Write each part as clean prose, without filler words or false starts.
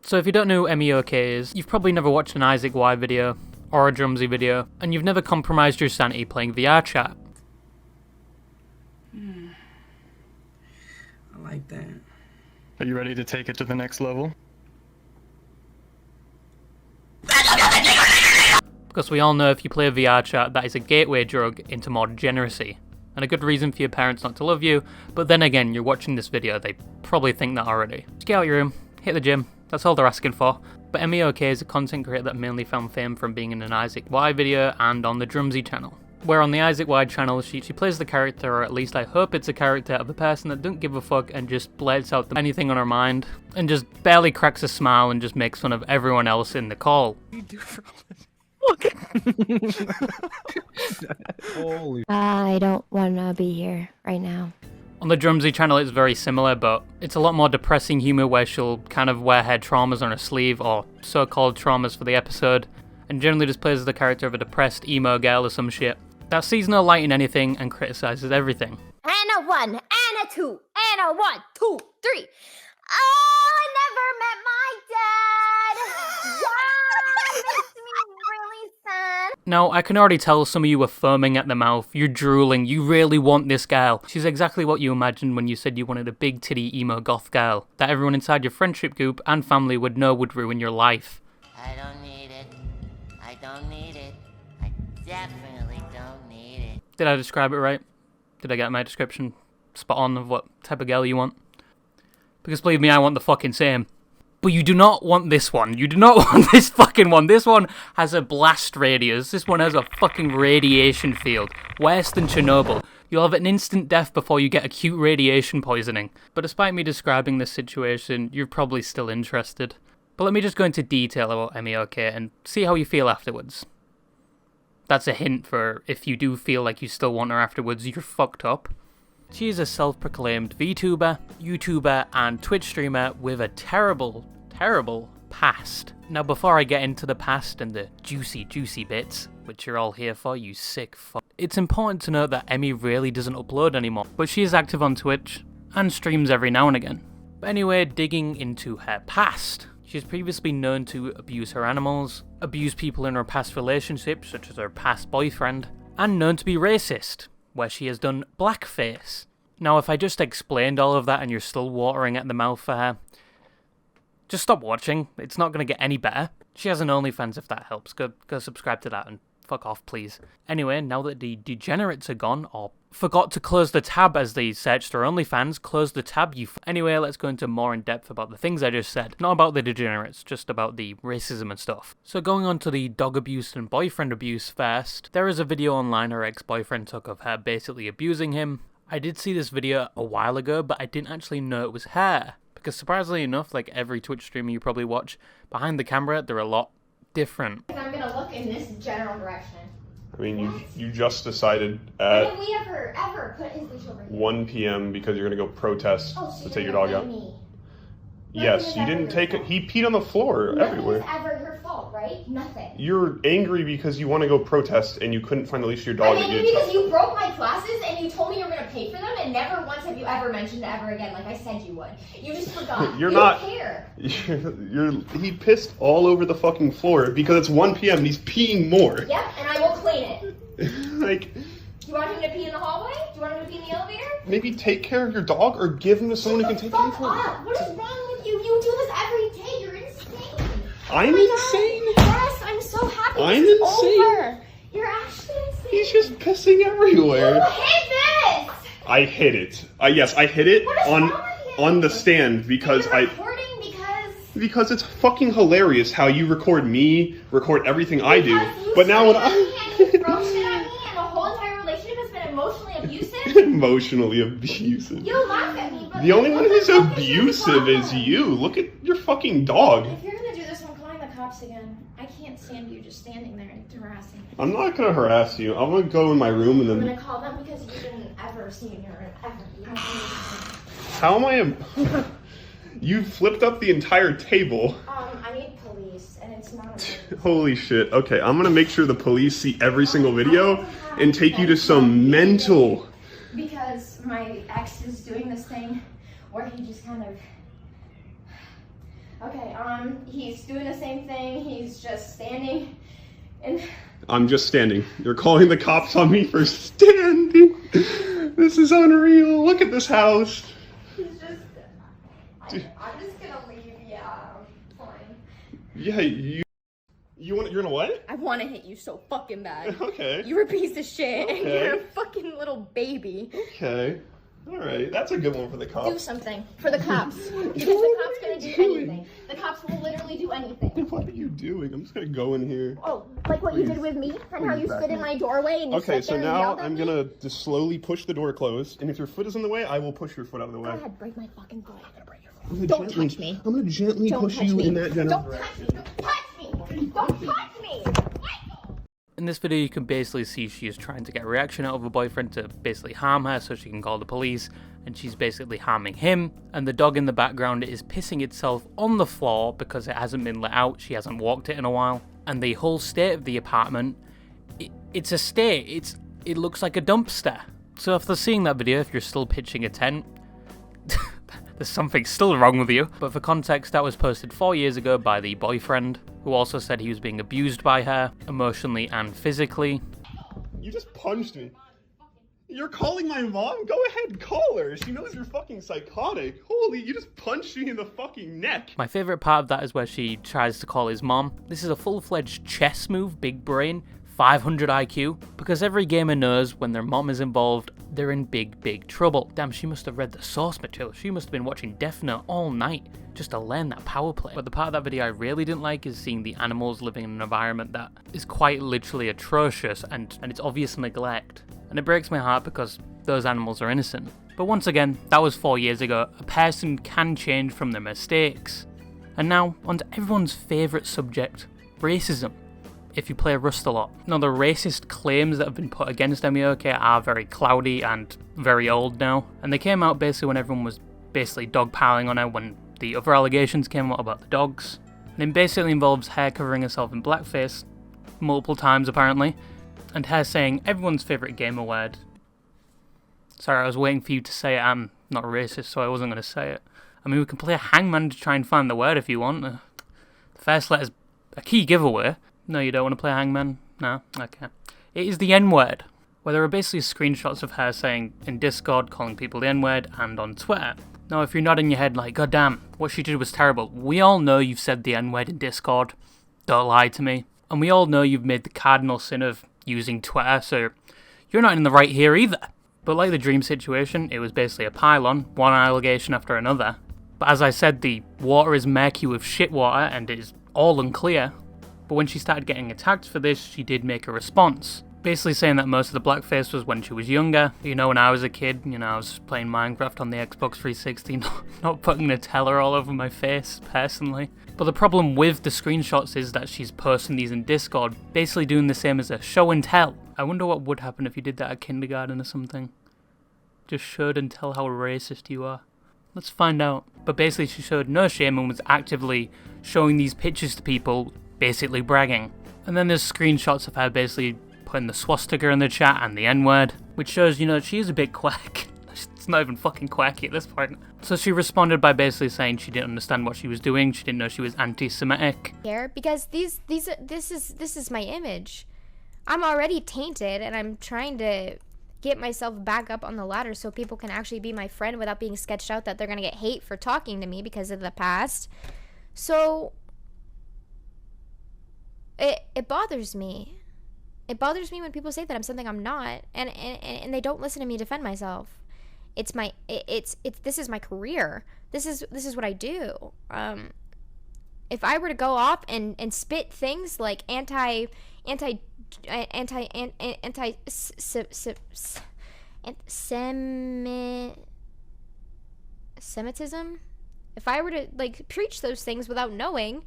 So if you don't know who Emiok is, you've probably never watched an isaacwhy video, or a Drumsy video, and you've never compromised your sanity playing VR chat. I like that. Are you ready to take it to the next level? Because we all know if you play VR chat, that is a gateway drug into more degeneracy. And a good reason for your parents not to love you, but then again, you're watching this video, they probably think that already. Just get out your room, hit the gym, that's all they're asking for. But Emiok is a content creator that mainly found fame from being in an isaacwhy video and on the Drumsy channel. Where on the isaacwhy channel, she plays the character, or at least I hope it's a character, of a person that don't give a fuck and just blurts out anything on her mind, and just barely cracks a smile and just makes fun of everyone else in the call. Holy. I don't wanna be here right now. On the Drumsy channel it's very similar, but it's a lot more depressing humour where she'll kind of wear her traumas on her sleeve, or so-called traumas for the episode, and generally just plays as the character of a depressed emo girl or some shit that sees no light in anything and criticises everything. And a 1, and a 2, and a 1, 2, 3. Oh, I never met my dad! That makes me really sad. Now, I can already tell some of you are foaming at the mouth, you're drooling, you really want this girl. She's exactly what you imagined when you said you wanted a big titty emo goth girl, that everyone inside your friendship group and family would know would ruin your life. I don't need it. I don't need it. I definitely don't need it. Did I describe it right? Did I get my description spot on of what type of girl you want? Because believe me, I want the fucking same. But you do not want this one. You do not want this fucking one. This one has a blast radius. This one has a fucking radiation field. Worse than Chernobyl. You'll have an instant death before you get acute radiation poisoning. But despite me describing this situation, you're probably still interested. But let me just go into detail about Emiok and see how you feel afterwards. That's a hint for if you do feel like you still want her afterwards, you're fucked up. She is a self-proclaimed VTuber, YouTuber, and Twitch streamer with a terrible, terrible past. Now before I get into the past and the juicy bits, which you're all here for, you sick fuck, it's important to note that Emmy really doesn't upload anymore, but she is active on Twitch, and streams every now and again. But anyway, digging into her past. She's previously known to abuse her animals, abuse people in her past relationships, such as her past boyfriend, and known to be racist, where she has done blackface. Now, if I just explained all of that and you're still watering at the mouth for her, just stop watching. It's not going to get any better. She has an OnlyFans if that helps. Go subscribe to that and fuck off, please. Anyway, now that the degenerates are gone, or forgot to close the tab as they searched their OnlyFans, close the tab, Anyway, let's go into more in depth about the things I just said. Not about the degenerates, just about the racism and stuff. So going on to the dog abuse and boyfriend abuse first, there is a video online her ex-boyfriend took of her basically abusing him. I did see this video a while ago, but I didn't actually know it was her. Because surprisingly enough, like every Twitch streamer you probably watch, behind the camera, they're a lot different. I'm gonna look in this general direction. I mean, you just decided at When have we ever put his leash over here? 1 p.m. because you're going to go protest So to take your you're dog gonna out. blame me. Yes, you didn't take it. He peed on the floor everywhere. Nothing is ever your fault, right? Nothing. You're angry because you want to go protest and you couldn't find the leash of your dog. I'm angry because you broke my classes and you told me you were gonna pay for them, and never once have you ever mentioned it ever again, like I said you would. You just forgot. You're you not. Don't care. He pissed all over the fucking floor because it's 1 p.m. and he's peeing more. Yep, and I will clean it. Like. Do you want him to pee in the hallway? Do you want him to pee in the elevator? Maybe take care of your dog or give him to someone who can take care of him. What is wrong with you? You do this every day. You're insane. I'm insane? Yes, I'm so happy. I'm this is insane? Over. You're actually insane. He's just pissing everywhere. Who hit this? I hit it. Yes, I hit it What is wrong with you? on the stand because You're recording because it's fucking hilarious how you record me, record everything I do. But now when you throw shit at me, and the whole entire relationship has been emotionally abusive. emotionally abusive. You laugh at me, but The only one who's what the fuck abusive is you. Look at your fucking dog. If you're gonna do this, I'm calling the cops again. I can't stand you just standing there and harassing me. I'm not gonna harass you. I'm gonna go in my room and I'm then. gonna call them because you didn't ever see me in your room ever. You don't understand. How am I? You flipped up the entire table. I need police, and it's not a Holy shit. Okay, I'm gonna make sure the police see every single video and take you to some mental. Because my ex is doing this thing where he just kind of Okay, he's doing the same thing. He's just standing and I'm just standing. You're calling the cops on me for standing. This is unreal. Look at this house. he's just I'm just gonna leave, yeah, fine. Yeah, you're gonna what? I wanna hit you so fucking bad. Okay. You're a piece of shit and Okay. you're a fucking little baby. Okay. Alright, that's a good one for the cops. Do something for the cops. Because the cops gonna do anything. The cops will literally do anything. What are you doing? I'm just gonna go in here. Oh, like what you did with me? And how you back stood in up. my doorway and you Okay, sat so there and now yelled at I'm me? gonna just slowly push the door closed, and if your foot is in the way, I will push your foot out of the way. Go ahead, break my fucking foot. I'm gonna Don't gently- touch me. I'm gonna gently Don't push touch you me. in that general Don't direction. touch me. Don't touch me. Don't touch me. In this video, you can basically see she is trying to get a reaction out of her boyfriend to basically harm her so she can call the police, and she's basically harming him, and the dog in the background is pissing itself on the floor because it hasn't been let out, she hasn't walked it in a while, and the whole state of the apartment, it's a state, it looks like a dumpster. So after seeing that video, if you're still pitching a tent, there's something still wrong with you. But for context, that was posted 4 years ago by the boyfriend, who also said he was being abused by her, emotionally and physically. You just punched me. You're calling my mom? Go ahead, call her. She knows you're fucking psychotic. Holy, you just punched me in the fucking neck. My favourite part of that is where she tries to call his mom. This is a full-fledged chess move, big brain, 500 IQ, because every gamer knows when their mom is involved, they're in big trouble. Damn, she must have read the source material. She must have been watching Death Note all night just to learn that power play. But the part of that video I really didn't like is seeing the animals living in an environment that is quite literally atrocious and it's obvious neglect. And it breaks my heart because those animals are innocent. But once again, that was 4 years ago. A person can change from their mistakes. And now, on to everyone's favourite subject, racism. If you play Rust a lot. Now, the racist claims that have been put against Emiok are very cloudy and very old now. And they came out basically when everyone was basically dogpiling on her when the other allegations came out about the dogs. And it basically involves her covering herself in blackface multiple times apparently. And her saying everyone's favourite gamer word. Sorry, I was waiting for you to say it. I'm not racist, so I wasn't going to say it. I mean, we can play a hangman to try and find the word if you want. The first letter's a key giveaway. No, you don't want to play hangman? No? Okay. It is the N-word, where there are basically screenshots of her saying in Discord, calling people the N-word, and on Twitter. Now, if you're nodding your head like, God damn, what she did was terrible, we all know you've said the N-word in Discord. Don't lie to me. And we all know you've made the cardinal sin of using Twitter, so you're not in the right here either. But like the Dream situation, it was basically a pile-on, one allegation after another. But as I said, the water is murky with shit water, and it is all unclear. But when she started getting attacked for this, she did make a response. Basically saying that most of the blackface was when she was younger. You know, when I was a kid, I was playing Minecraft on the Xbox 360, not putting Nutella all over my face, personally. But the problem with the screenshots is that she's posting these in Discord, basically doing the same as a show and tell. I wonder what would happen if you did that at kindergarten or something. Just showed and tell how racist you are. Let's find out. But basically she showed no shame and was actively showing these pictures to people, basically bragging. And then there's screenshots of her basically putting the swastika in the chat and the N-word, which shows, she is a bit quack. It's not even fucking quacky at this point. So she responded by basically saying she didn't understand what she was doing, she didn't know she was anti-Semitic. Because this is my image. I'm already tainted and I'm trying to get myself back up on the ladder so people can actually be my friend without being sketched out that they're gonna get hate for talking to me because of the past. So it bothers me. It bothers me when people say that I'm something I'm not, and they don't listen to me defend myself. This is my career. This is what I do. If I were to go off and spit things like Semitism, if I were to preach those things without knowing,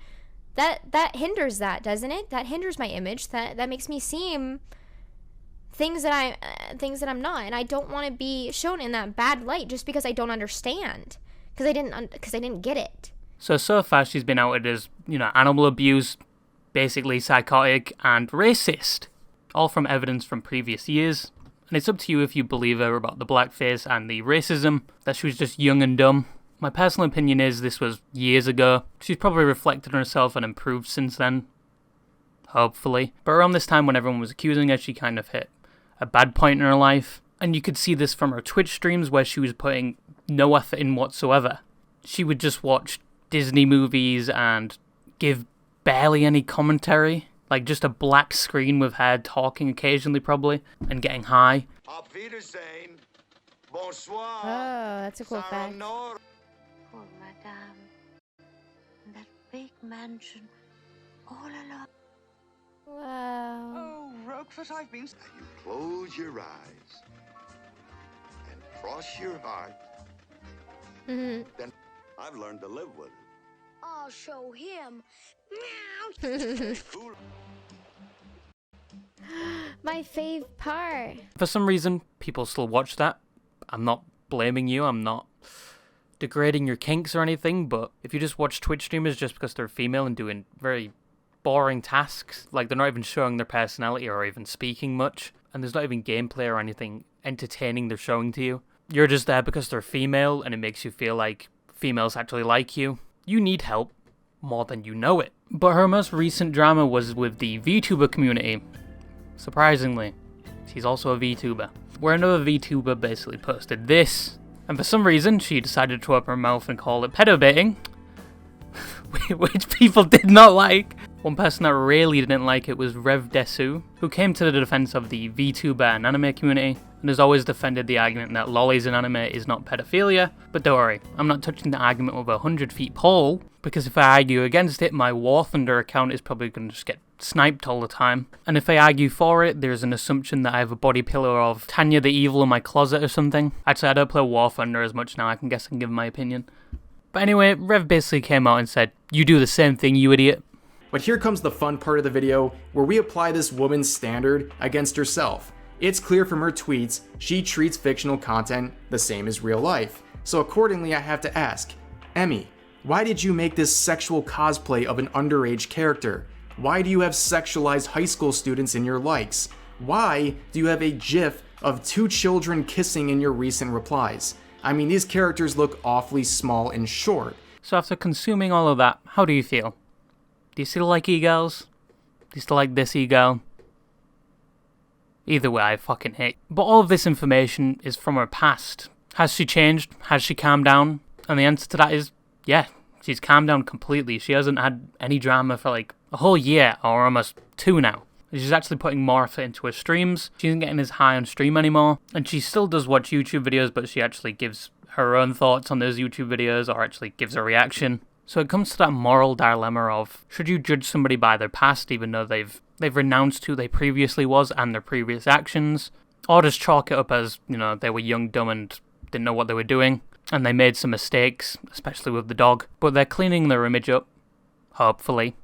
that hinders that, doesn't it? That hinders my image. That makes me seem things that I'm not, and I don't want to be shown in that bad light just because I don't understand, because I didn't get it. So far she's been outed as, animal abuse, basically psychotic, and racist. All from evidence from previous years. And it's up to you if you believe her about the blackface and the racism, that she was just young and dumb, My personal opinion is this was years ago. She's probably reflected on herself and improved since then. Hopefully. But around this time when everyone was accusing her, she kind of hit a bad point in her life. And you could see this from her Twitch streams where she was putting no effort in whatsoever. She would just watch Disney movies and give barely any commentary. Like just a black screen with her talking occasionally probably and getting high. Auf Wiedersehen. Bonsoir. Oh, that's a cool fact. Oh, madame. That big mansion. All alone. Wow. Oh, Roquefort, I've been... Now you close your eyes and cross your heart. Mhm. Then I've learned to live with it. I'll show him. Cool. My fave part. For some reason, people still watch that. I'm not blaming you, I'm not degrading your kinks or anything, but if you just watch Twitch streamers just because they're female and doing very boring tasks, like they're not even showing their personality or even speaking much, and there's not even gameplay or anything entertaining they're showing to you, you're just there because they're female and it makes you feel like females actually like you, you need help more than you know it. But her most recent drama was with the VTuber community. Surprisingly, she's also a VTuber. Where another VTuber basically posted this, and for some reason she decided to open her mouth and call it pedobaiting, which people did not like. One person that really didn't like it was Rev Desu, who came to the defense of the VTuber and anime community, and has always defended the argument that lollies in anime is not pedophilia. But don't worry, I'm not touching the argument with a 100-foot pole, because if I argue against it, my War Thunder account is probably going to just get sniped all the time. And if I argue for it, there's an assumption that I have a body pillow of Tanya the Evil in my closet or something. Actually, I don't play War Thunder as much now, I can give my opinion. But anyway, Rev basically came out and said, "You do the same thing, you idiot." But here comes the fun part of the video, where we apply this woman's standard against herself. It's clear from her tweets, she treats fictional content the same as real life. So accordingly, I have to ask, Emmy, why did you make this sexual cosplay of an underage character? Why do you have sexualized high school students in your likes? Why do you have a gif of 2 children kissing in your recent replies? I mean, these characters look awfully small and short. So after consuming all of that, how do you feel? Do you still like e-girls? Do you still like this e-girl? Either way, I fucking hate. But all of this information is from her past. Has she changed? Has she calmed down? And the answer to that is, yeah, she's calmed down completely. She hasn't had any drama for like a whole year, or almost 2 now. She's actually putting more effort into her streams. She isn't getting as high on stream anymore. And she still does watch YouTube videos, but she actually gives her own thoughts on those YouTube videos, or actually gives a reaction. So it comes to that moral dilemma of, should you judge somebody by their past even though they've renounced who they previously was and their previous actions? Or just chalk it up as, you know, they were young, dumb and didn't know what they were doing, and they made some mistakes, especially with the dog, but they're cleaning their image up, hopefully.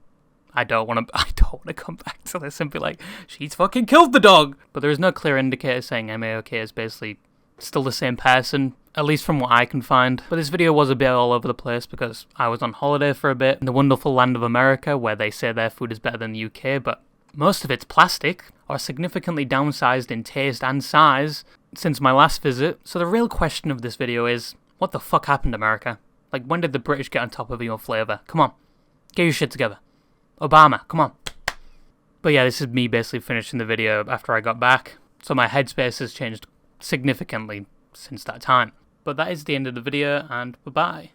I don't want to come back to this and be like, she's fucking killed the dog! But there is no clear indicator saying Emiok is basically still the same person, at least from what I can find. But this video was a bit all over the place because I was on holiday for a bit in the wonderful land of America, where they say their food is better than the UK, but most of it's plastic, or significantly downsized in taste and size since my last visit. So the real question of this video is, what the fuck happened, America? Like, when did the British get on top of your flavour? Come on, get your shit together. Obama, come on. But yeah, this is me basically finishing the video after I got back, so my headspace has changed significantly since that time. But that is the end of the video, and bye-bye.